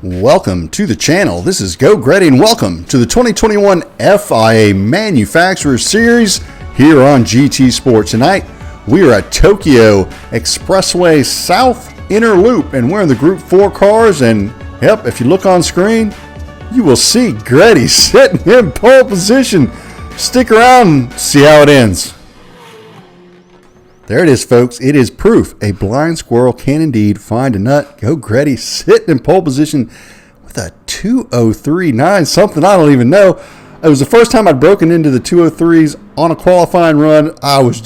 Welcome to the channel. This is Geauxgreddy and welcome to the 2021 FIA Manufacturer Series here on GT Sports. Tonight we are at Tokyo Expressway South Inner Loop and we're in the Group 4 cars, and yep, if you look on screen you will see Greddy sitting in pole position. Stick around and see how it ends. There it is, folks. It is proof a blind squirrel can indeed find a nut. Geauxgreddy sitting in pole position with a 2:03.9, something I don't even know. It was the first time I'd broken into the 2:03s on a qualifying run. I was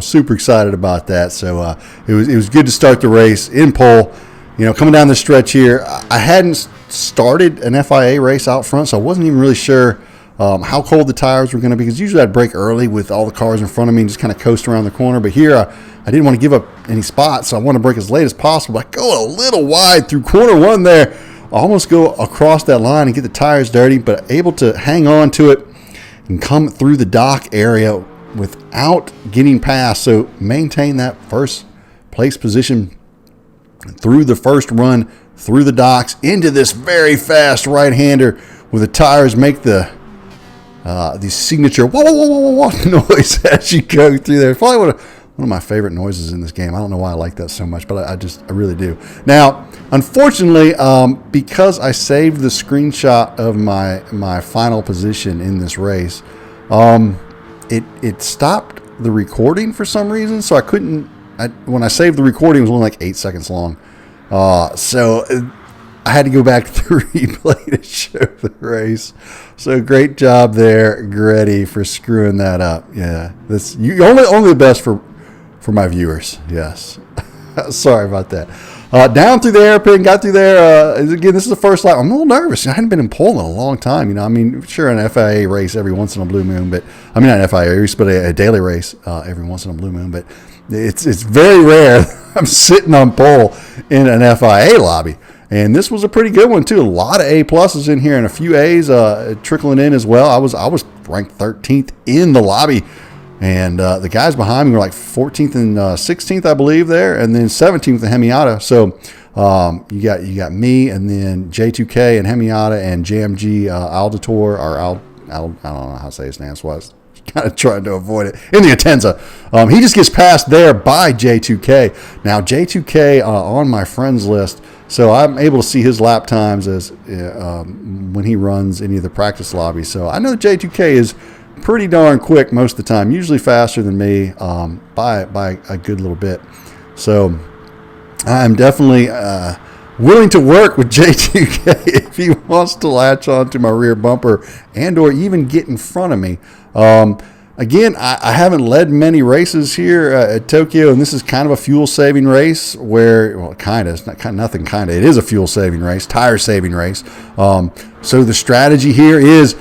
super excited about that. So it was good to start the race in pole. You know, coming down the stretch here, I hadn't started an FIA race out front, so I wasn't even really sure how cold the tires were going to be, because usually I'd brake early with all the cars in front of me and just kind of coast around the corner. But here I didn't want to give up any spots, so I want to brake as late as possible. I go a little wide through corner one there. I almost go across that line and get the tires dirty, but able to hang on to it and come through the dock area without getting past. So maintain that first place position through the first run through the docks into this very fast right-hander where the tires make the signature whoa, whoa, whoa, whoa, whoa noise as you go through there. It's probably one of my favorite noises in this game. I don't know why I like that so much, but I really do. Now, unfortunately, because I saved the screenshot of my final position in this race, it stopped the recording for some reason, so I couldn't. When I saved the recording, it was only like 8 seconds long. So I had to go back to the replay to show the race. So great job there, Greddy, for screwing that up. Yeah, this only the best for my viewers. Yes, sorry about that. Down through the hairpin, got through there. Again, this is the first lap. I'm a little nervous. I hadn't been in pole in a long time. You know, I mean, sure, an FIA race every once in a blue moon, but I mean not an FIA race, but a daily race every once in a blue moon. But it's very rare I'm sitting on pole in an FIA lobby. And this was a pretty good one too. A lot of A pluses in here and a few A's trickling in as well. I was ranked 13th in the lobby, and the guys behind me were like 14th and 16th, I believe, there, and then 17th in Hemiata. So you got me, and then J2K and Hemiata and JMG Aldator, or I don't know how to say his name. So I was kind of trying to avoid it in the Atenza. He just gets passed there by J2K. Now J2K on my friends list. So I'm able to see his lap times as when he runs any of the practice lobbies. So I know J2K is pretty darn quick most of the time, usually faster than me by a good little bit. So I'm definitely willing to work with J2K if he wants to latch onto my rear bumper and or even get in front of me. Again, I haven't led many races here at Tokyo, and this is kind of a fuel-saving race where, well, kind of. It's not nothing kind of. It is a fuel-saving race, tire-saving race. So the strategy here is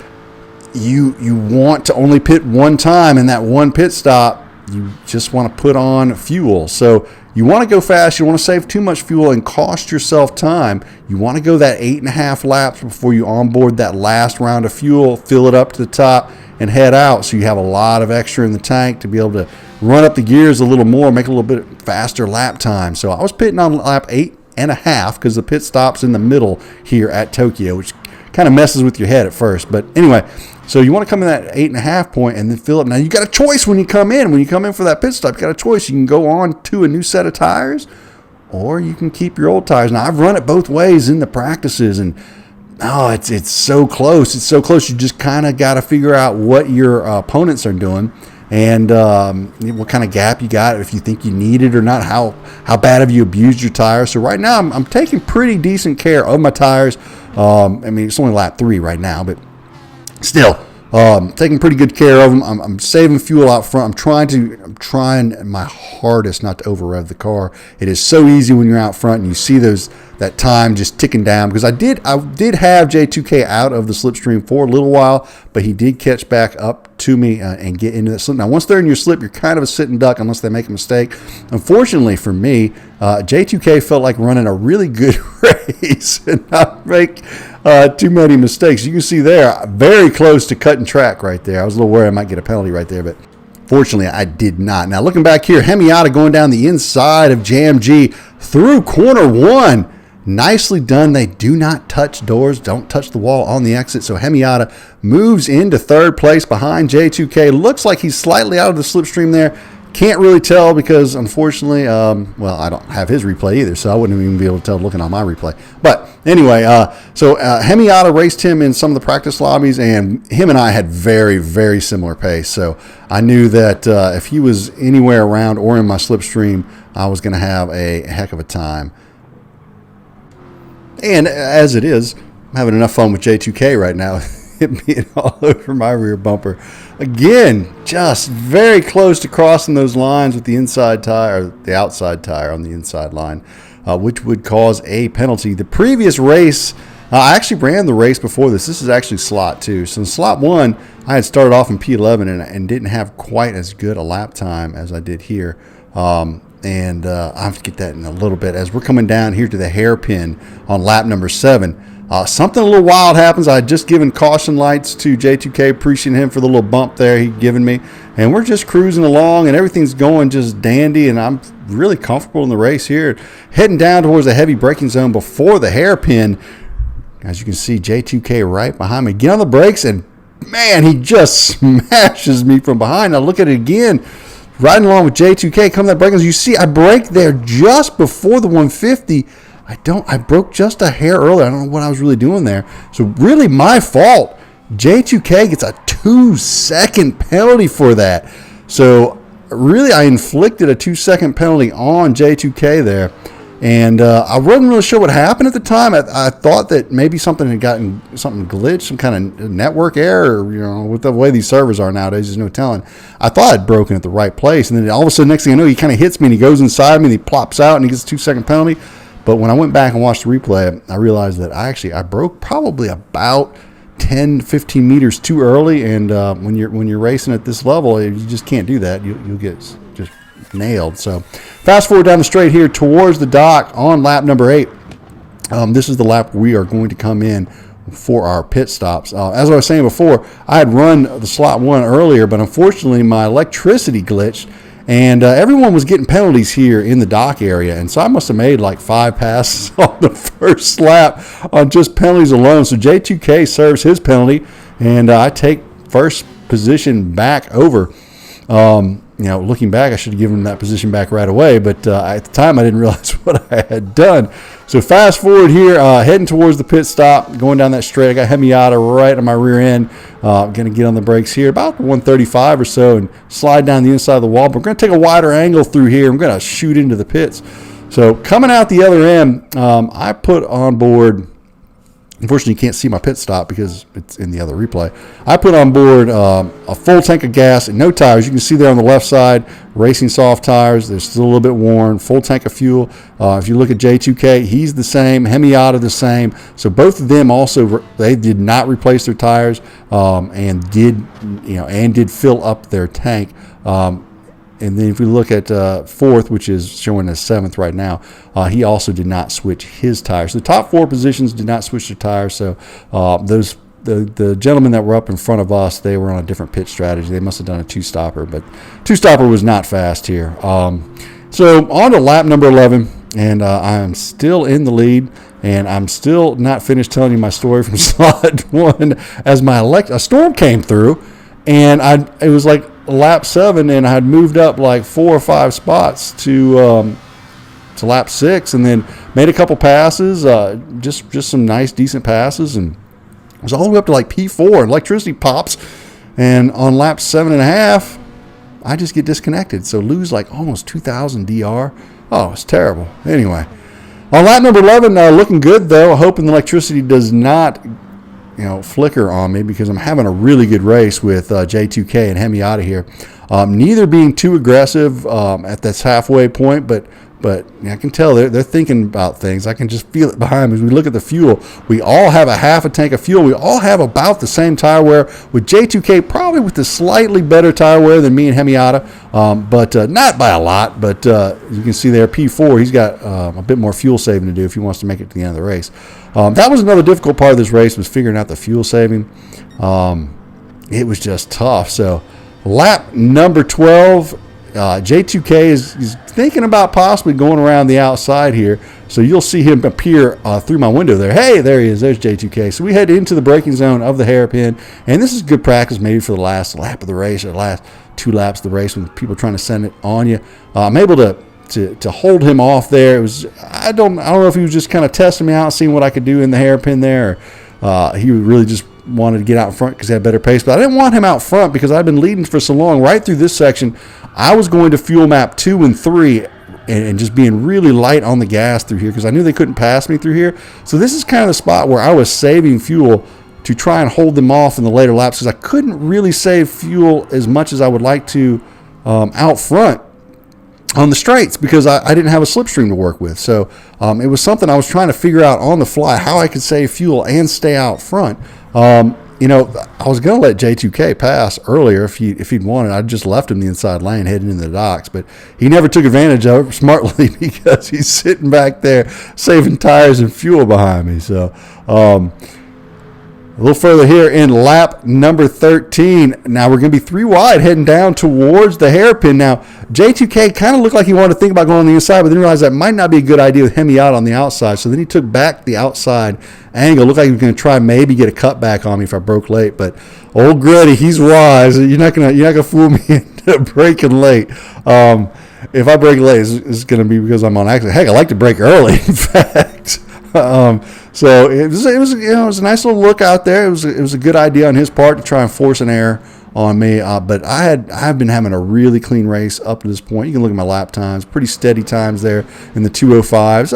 you want to only pit one time, and that one pit stop, you just want to put on fuel. So you want to go fast. You don't want to save too much fuel and cost yourself time. You want to go that 8.5 laps before you onboard that last round of fuel, fill it up to the top, and head out, so you have a lot of extra in the tank to be able to run up the gears a little more, make a little bit faster lap time. So I was pitting on lap 8.5 because the pit stop's in the middle here at Tokyo, which kind of messes with your head at first. But anyway, so you want to come in that 8.5 point and then fill up. Now you got a choice when you come in. When you come in for that pit stop, you got a choice. You can go on to a new set of tires, or you can keep your old tires. Now I've run it both ways in the practices, and it's so close. It's so close. You just kind of got to figure out what your opponents are doing and what kind of gap you got, if you think you need it or not, how bad have you abused your tires. So right now I'm taking pretty decent care of my tires. I mean, it's only lap 3 right now, but still taking pretty good care of them. I'm saving fuel out front. I'm trying my hardest not to over rev the car. It is so easy when you're out front and you see that time just ticking down, because I did have J2K out of the slipstream for a little while, but he did catch back up to me and get into that slip. Now, once they're in your slip, you're kind of a sitting duck unless they make a mistake. Unfortunately for me, J2K felt like running a really good race and not make too many mistakes. You can see there, very close to cutting track right there. I was a little worried I might get a penalty right there, but fortunately I did not. Now, looking back here, Hemiata going down the inside of JMG through corner one. Nicely done. They do not touch doors, don't touch the wall on the exit. So Hemiata moves into third place behind J2K. Looks like he's slightly out of the slipstream there. Can't really tell because, unfortunately, well, I don't have his replay either, so I wouldn't even be able to tell looking on my replay. But anyway, so Hemiata raced him in some of the practice lobbies, and him and I had very, very similar pace. So I knew that if he was anywhere around or in my slipstream, I was going to have a heck of a time. And as it is, I'm having enough fun with J2K right now. It being all over my rear bumper. Again, just very close to crossing those lines with the inside tire, or the outside tire on the inside line, which would cause a penalty. The previous race, I actually ran the race before this. This is actually slot 2. So in slot 1, I had started off in P11 and didn't have quite as good a lap time as I did here. And I'll have to get that in a little bit. As we're coming down here to the hairpin on lap number 7, something a little wild happens. I had just given caution lights to J2K, appreciating him for the little bump there he'd given me. And we're just cruising along, and everything's going just dandy, and I'm really comfortable in the race here. Heading down towards the heavy braking zone before the hairpin. As you can see, J2K right behind me. Get on the brakes, and man, he just smashes me from behind. Now look at it again. Riding along with J2K, coming that braking zone. You see, I braked there just before the 150. I broke just a hair earlier. I don't know what I was really doing there. So really my fault. J2K gets a 2-second penalty for that. So really I inflicted a 2-second penalty on J2K there. And I wasn't really sure what happened at the time. I thought that maybe something had gotten glitched, some kind of network error, with the way these servers are nowadays, there's no telling. I thought I'd broken at the right place. And then all of a sudden, next thing I know, he kind of hits me and he goes inside me and he plops out and he gets a 2-second penalty. But when I went back and watched the replay, I realized that I broke probably about 10, 15 meters too early. And when you're racing at this level, you just can't do that. You'll get just nailed. So fast forward down the straight here towards the dock on lap number 8. This is the lap we are going to come in for our pit stops. As I was saying before, I had run the slot 1 earlier, but unfortunately my electricity glitched. And everyone was getting penalties here in the dock area. And so I must have made like 5 passes on the first lap on just penalties alone. So J2K serves his penalty, and I take first position back over. Looking back, I should have given him that position back right away. But at the time, I didn't realize what I had done. So fast forward here, heading towards the pit stop, going down that straight. I got Hemiata right on my rear end. Going to get on the brakes here, about 135 or so, and slide down the inside of the wall. But we're going to take a wider angle through here. I'm going to shoot into the pits. So coming out the other end, I put on board. Unfortunately, you can't see my pit stop because it's in the other replay. I put on board a full tank of gas and no tires. You can see there on the left side, racing soft tires. They're still a little bit worn. Full tank of fuel. If you look at J2K, he's the same. Hemiata the same. So both of them also, they did not replace their tires and did fill up their tank. And then if we look at 4th, which is showing as 7th right now, he also did not switch his tires. The top 4 positions did not switch their tires. So the gentlemen that were up in front of us, they were on a different pit strategy. They must have done a 2-stopper, but 2-stopper was not fast here. So on to lap number 11, and I'm still in the lead. And I'm still not finished telling you my story from slot 1 as a storm came through, and it was like lap 7, and I had moved up like 4 or 5 spots to lap 6, and then made a couple passes, just some nice, decent passes, and it was all the way up to like P4. Electricity pops, and on lap 7.5, I just get disconnected. So lose like almost 2,000 DR. Oh, it's terrible. Anyway, on lap number 11, looking good though. Hoping the electricity does not flicker on me because I'm having a really good race with J2K and Hemiata here. Neither being too aggressive at this halfway point, but I can tell they're thinking about things. I can just feel it behind me. As we look at the fuel, we all have a half a tank of fuel. We all have about the same tire wear, with J2K probably with the slightly better tire wear than me and Hemiata, but not by a lot. But you can see there, P4, he's got a bit more fuel saving to do if he wants to make it to the end of the race. That was another difficult part of this race, was figuring out the fuel saving. It was just tough. So lap number 12, J2K is thinking about possibly going around the outside here. So you'll see him appear through my window there. Hey, there he is. There's J2K. So we head into the braking zone of the hairpin, and this is good practice maybe for the last lap of the race or last 2 laps of the race when people are trying to send it on you. I'm able to hold him off there. It was I don't know if he was just kind of testing me out, seeing what I could do in the hairpin there. Or, he really just wanted to get out in front because he had better pace. But I didn't want him out front because I've been leading for so long. Right through this section, I was going to fuel map 2 and 3 and just being really light on the gas through here because I knew they couldn't pass me through here. So this is kind of the spot where I was saving fuel to try and hold them off in the later laps because I couldn't really save fuel as much as I would like to out front on the straights because I didn't have a slipstream to work with. So it was something I was trying to figure out on the fly, how I could save fuel and stay out front. I was going to let J2K pass earlier if he'd wanted. I just left him the inside lane heading into the docks, but he never took advantage of it smartly because he's sitting back there saving tires and fuel behind me. So a little further here in lap number 13. Now we're going to be 3 wide heading down towards the hairpin. Now, J2K kind of looked like he wanted to think about going on the inside, but then realized that might not be a good idea with Hemiata on the outside. So then he took back the outside angle. Looked like he was going to try maybe get a cutback on me if I broke late. But old Greddy, he's wise. You're not gonna fool me into breaking late. If I break late, it's going to be because I'm on accident. Heck, I like to break early, in fact. So it was a nice little look out there. It was a good idea on his part to try and force an error on me. But I've been having a really clean race up to this point. You can look at my lap times, pretty steady times there in the 205s.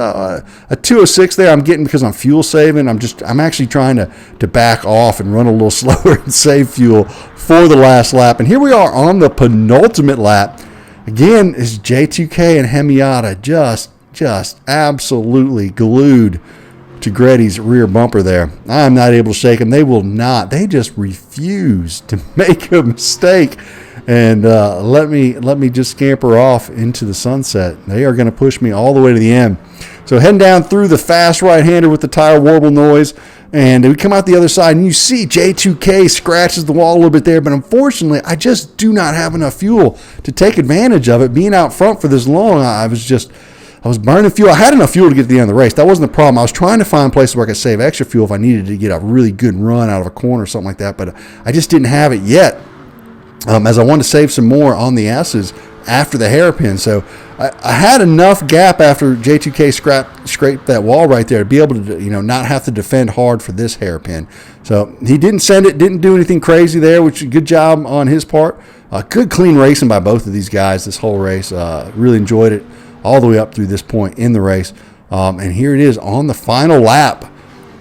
A 206 there I'm getting because I'm fuel saving. I'm actually trying to back off and run a little slower and save fuel for the last lap. And here we are on the penultimate lap. Again, is J2K and Hemiata just absolutely glued to Greddy's rear bumper there. I'm not able to shake them. They will not. They just refuse to make a mistake and let me just scamper off into the sunset. They are going to push me all the way to the end. So heading down through the fast right-hander with the tire warble noise, and we come out the other side, and you see J2K scratches the wall a little bit there, but unfortunately, I just do not have enough fuel to take advantage of it. Being out front for this long, I was burning fuel. I had enough fuel to get to the end of the race. That wasn't the problem. I was trying to find places where I could save extra fuel if I needed to get a really good run out of a corner or something like that, but I just didn't have it yet, as I wanted to save some more on the S's after the hairpin. So I had enough gap after J2K scraped that wall right there to be able to not have to defend hard for this hairpin. So he didn't send it, didn't do anything crazy there, which is a good job on his part. Good clean racing by both of these guys this whole race. Really enjoyed it all the way up through this point in the race. And here it is on the final lap.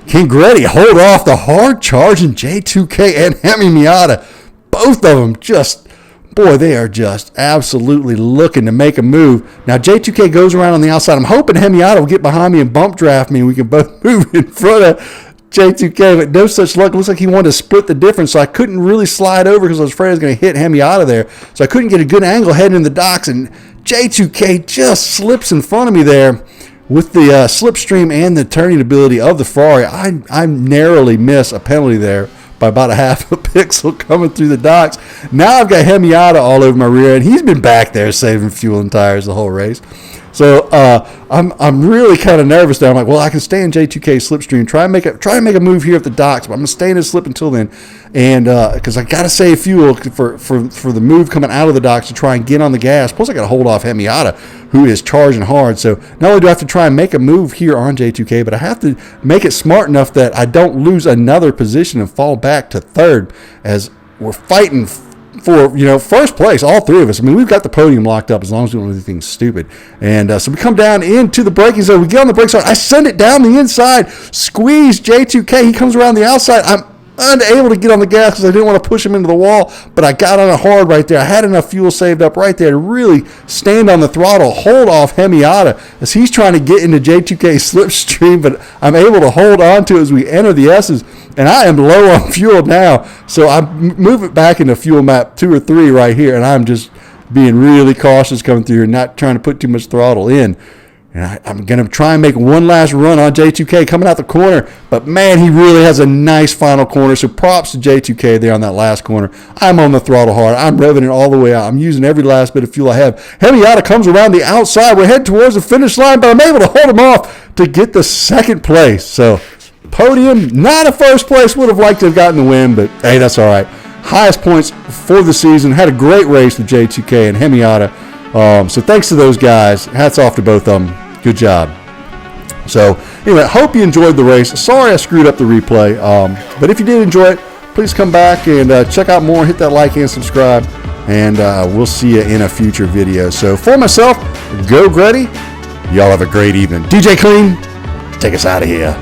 Can Greddy hold off the hard-charging J2K and Hemi Miata? Both of them they are just absolutely looking to make a move. Now, J2K goes around on the outside. I'm hoping Hemiata will get behind me and bump draft me, and we can both move in front of J2K, but no such luck. It looks like he wanted to split the difference, so I couldn't really slide over because I was afraid I was going to hit Hemiata there. So I couldn't get a good angle heading in the docks, and J2K just slips in front of me there with the slipstream and the turning ability of the Ferrari. I narrowly miss a penalty there by about a half a pixel coming through the docks. Now I've got Hemiata all over my rear end. He's been back there saving fuel and tires the whole race. So I'm really kind of nervous there. I'm like, well, I can stay in J2K slipstream, try and make a move here at the docks, but I'm gonna stay in his slip until then, and because I gotta save fuel for the move coming out of the docks to try and get on the gas. Plus, I gotta hold off Hemiata, who is charging hard. So not only do I have to try and make a move here on J2K, but I have to make it smart enough that I don't lose another position and fall back to third as we're fighting for first place, all three of us. I mean, we've got the podium locked up as long as we don't do anything stupid. And so we come down into the braking zone. We get on the brake zone. I send it down the inside, squeeze J2K. He comes around the outside. I'm unable to get on the gas because I didn't want to push him into the wall, but I got on it hard right there. I had enough fuel saved up right there to really stand on the throttle, hold off Hemiata as he's trying to get into J2K slipstream, but I'm able to hold on to it as we enter the S's. And I am low on fuel now, so I move it back into fuel map 2 or 3 right here, and I'm just being really cautious coming through here, not trying to put too much throttle in. And I'm going to try and make one last run on J2K coming out the corner. But, man, he really has a nice final corner. So props to J2K there on that last corner. I'm on the throttle hard. I'm revving it all the way out. I'm using every last bit of fuel I have. Hemiata comes around the outside. We're heading towards the finish line, but I'm able to hold him off to get the second place. So podium, not a first place. Would have liked to have gotten the win, but, hey, that's all right. Highest points for the season. Had a great race with J2K and Hemiata. So thanks to those guys. Hats off to both of them. Good job. So, anyway, hope you enjoyed the race. Sorry I screwed up the replay. But if you did enjoy it, please come back and check out more. Hit that like and subscribe. And we'll see you in a future video. So, for myself, Geauxgreddy, y'all have a great evening. DJ Clean, take us out of here.